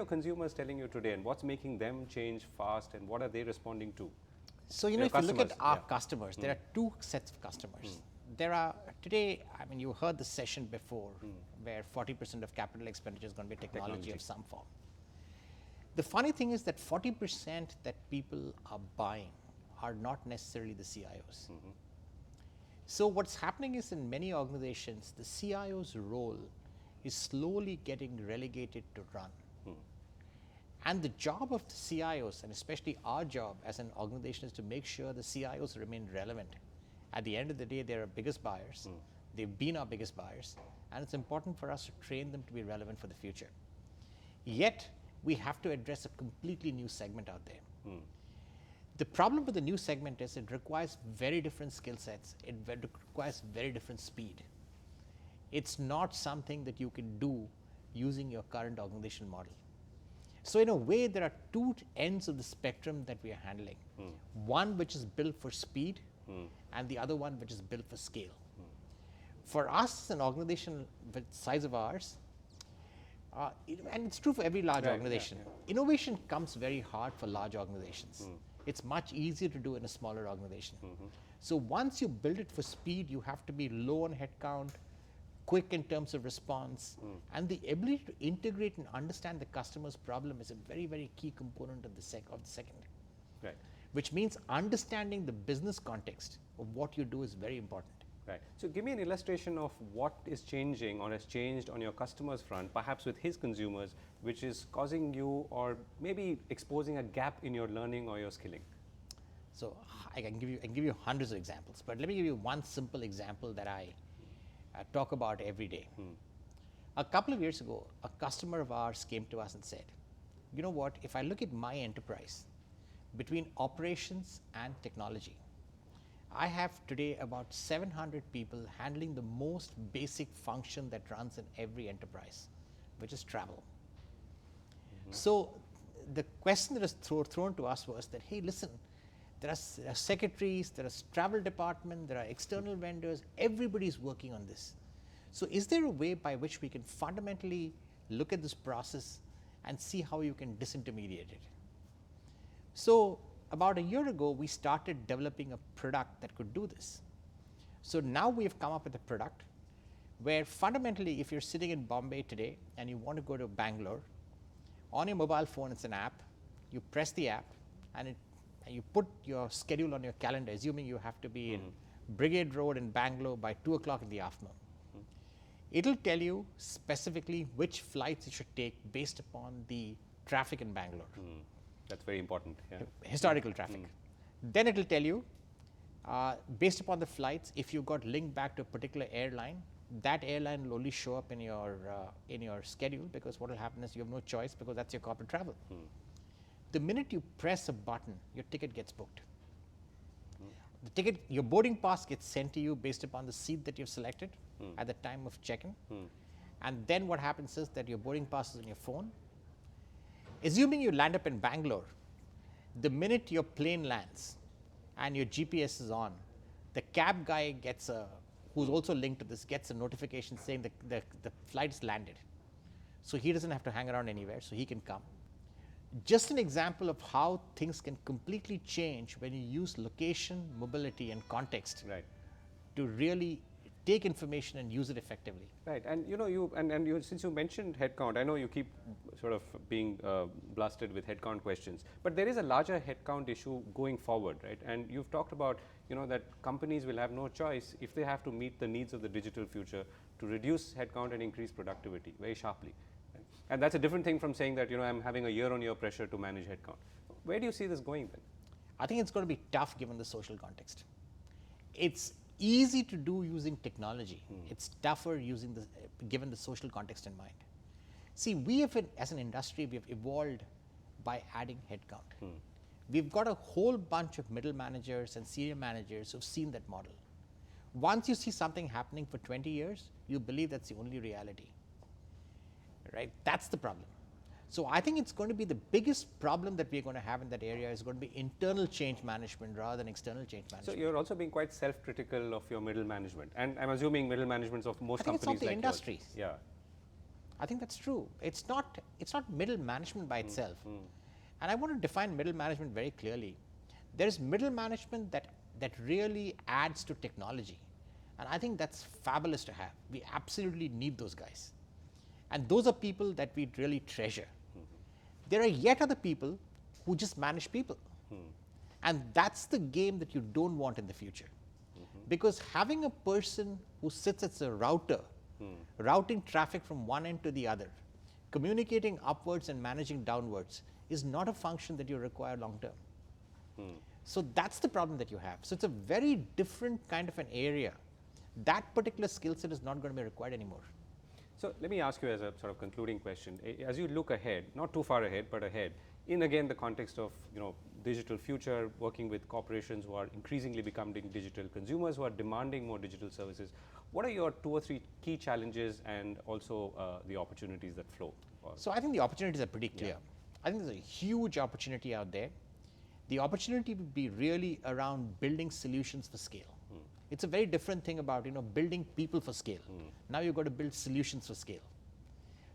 your consumers telling you today, and what's making them change fast, and what are they responding to? So, if you look at our customers, there are two sets of customers. There are today, I mean, you heard the session before where 40% of capital expenditure is going to be technology of some form. The funny thing is that 40% that people are buying are not necessarily the CIOs. So what's happening is in many organizations, the CIO's role is slowly getting relegated to run. And the job of the CIOs, and especially our job as an organization, is to make sure the CIOs remain relevant. At the end of the day, they're our biggest buyers. They've been our biggest buyers, and it's important for us to train them to be relevant for the future. Yet, we have to address a completely new segment out there. The problem with the new segment is it requires very different skill sets. It requires very different speed. It's not something that you can do using your current organizational model. So in a way, there are two ends of the spectrum that we are handling. One which is built for speed, and the other one which is built for scale. For us, an organization with the size of ours, and it's true for every large organization, innovation comes very hard for large organizations. It's much easier to do in a smaller organization. So once you build it for speed, you have to be low on headcount, quick in terms of response, and the ability to integrate and understand the customer's problem is a very, very key component of the second. Right. Which means understanding the business context of what you do is very important. Right. So give me an illustration of what is changing or has changed on your customer's front, perhaps with his consumers, which is causing you or maybe exposing a gap in your learning or your skilling. So I can give you hundreds of examples, but let me give you one simple example that I talk about every day. A couple of years ago, a customer of ours came to us and said, you know what, if I look at my enterprise, between operations and technology, I have today about 700 people handling the most basic function that runs in every enterprise, which is travel. So the question that was thrown to us was that, hey, listen, there are secretaries, there is travel department, there are external vendors, everybody's working on this. So is there a way by which we can fundamentally look at this process and see how you can disintermediate it? So about a year ago, we started developing a product that could do this. So now we've come up with a product where fundamentally, if you're sitting in Bombay today and you want to go to Bangalore, on your mobile phone, it's an app. You press the app and you put your schedule on your calendar, assuming you have to be in Brigade Road in Bangalore by 2 o'clock in the afternoon. It'll tell you specifically which flights you should take based upon the traffic in Bangalore. That's very important. Historical traffic. Then it will tell you, based upon the flights, if you got linked back to a particular airline, that airline will only show up in your schedule, because what will happen is you have no choice because that's your corporate travel. The minute you press a button, your ticket gets booked. Your boarding pass gets sent to you based upon the seat that you've selected at the time of check-in. And then what happens is that your boarding pass is on your phone. Assuming you land up in Bangalore, the minute your plane lands and your GPS is on, the cab guy who's also linked to this, gets a notification saying that the flight's landed. So he doesn't have to hang around anywhere, so he can come. Just an example of how things can completely change when you use location, mobility, and context to really take information and use it effectively. Right, and since you mentioned headcount, I know you keep sort of being blasted with headcount questions, but there is a larger headcount issue going forward, right? And you've talked about that companies will have no choice if they have to meet the needs of the digital future to reduce headcount and increase productivity very sharply. Right? And that's a different thing from saying that I'm having a year-on-year pressure to manage headcount. Where do you see this going then? I think it's going to be tough given the social context. It's easy to do using technology. It's tougher given the social context in mind. See, as an industry, we have evolved by adding headcount. We've got a whole bunch of middle managers and senior managers who've seen that model. Once you see something happening for 20 years, you believe that's the only reality, right? That's the problem. So I think it's going to be the biggest problem that we're going to have in that area is going to be internal change management rather than external change management. So you're also being quite self-critical of your middle management, and I'm assuming middle managements of most companies it's of the industries. Yeah. I think that's true. It's not middle management by itself. And I want to define middle management very clearly. There is middle management that really adds to technology. And I think that's fabulous to have. We absolutely need those guys. And those are people that we really treasure. There are yet other people who just manage people. And that's the game that you don't want in the future. Because having a person who sits as a router, routing traffic from one end to the other, communicating upwards and managing downwards, is not a function that you require long term. So that's the problem that you have. So it's a very different kind of an area. That particular skill set is not going to be required anymore. So let me ask you as a sort of concluding question, as you look ahead, not too far ahead, but ahead, in again the context of digital future, working with corporations who are increasingly becoming digital, consumers who are demanding more digital services, what are your 2 or 3 key challenges and also the opportunities that flow? So I think the opportunities are pretty clear. I think there's a huge opportunity out there. The opportunity would be really around building solutions for scale. It's a very different thing about building people for scale. Now you've got to build solutions for scale.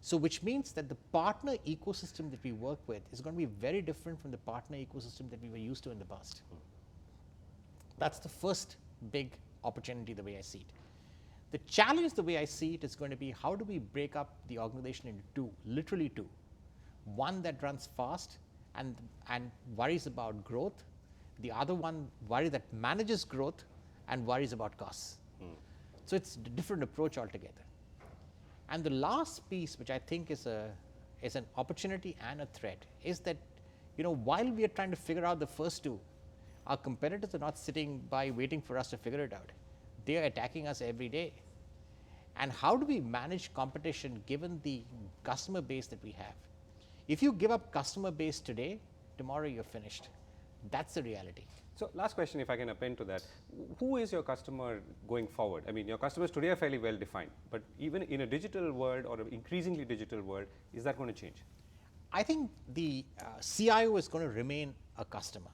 So which means that the partner ecosystem that we work with is going to be very different from the partner ecosystem that we were used to in the past. That's the first big opportunity the way I see it. The challenge the way I see it is going to be how do we break up the organization into 2, literally 2. One that runs fast and worries about growth. The other one that manages growth and worries about costs. So it's a different approach altogether. And the last piece, which I think is an opportunity and a threat, is that while we are trying to figure out the first 2, our competitors are not sitting by waiting for us to figure it out. They are attacking us every day. And how do we manage competition given the customer base that we have? If you give up customer base today, tomorrow you're finished. That's the reality. So last question, if I can append to that, who is your customer going forward? I mean, your customers today are fairly well defined, but even in a digital world or an increasingly digital world, is that going to change? I think the CIO is going to remain a customer.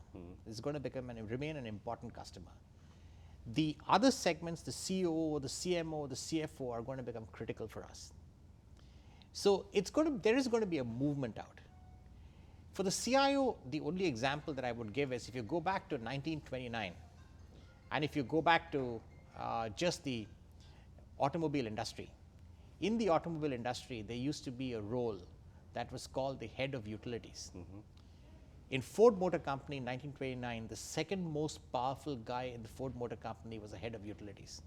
It's going to remain an important customer. The other segments, the COO, the CMO, the CFO are going to become critical for us. So there is going to be a movement out. For the CIO, the only example that I would give is if you go back to 1929, and if you go back to just the automobile industry. In the automobile industry, there used to be a role that was called the head of utilities. In Ford Motor Company in 1929, the second most powerful guy in the Ford Motor Company was the head of utilities.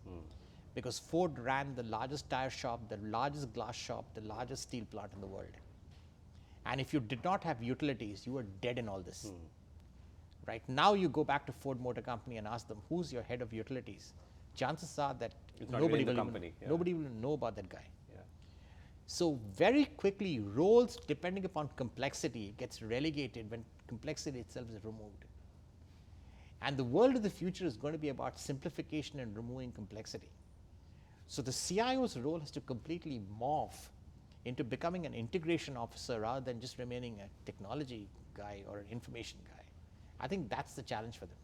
Because Ford ran the largest tire shop, the largest glass shop, the largest steel plant in the world. And if you did not have utilities, you were dead in all this. Right now, you go back to Ford Motor Company and ask them, who's your head of utilities? Chances are that nobody will know about that guy. So very quickly, roles depending upon complexity gets relegated when complexity itself is removed. And the world of the future is going to be about simplification and removing complexity. So the CIO's role has to completely morph into becoming an integration officer rather than just remaining a technology guy or an information guy. I think that's the challenge for them.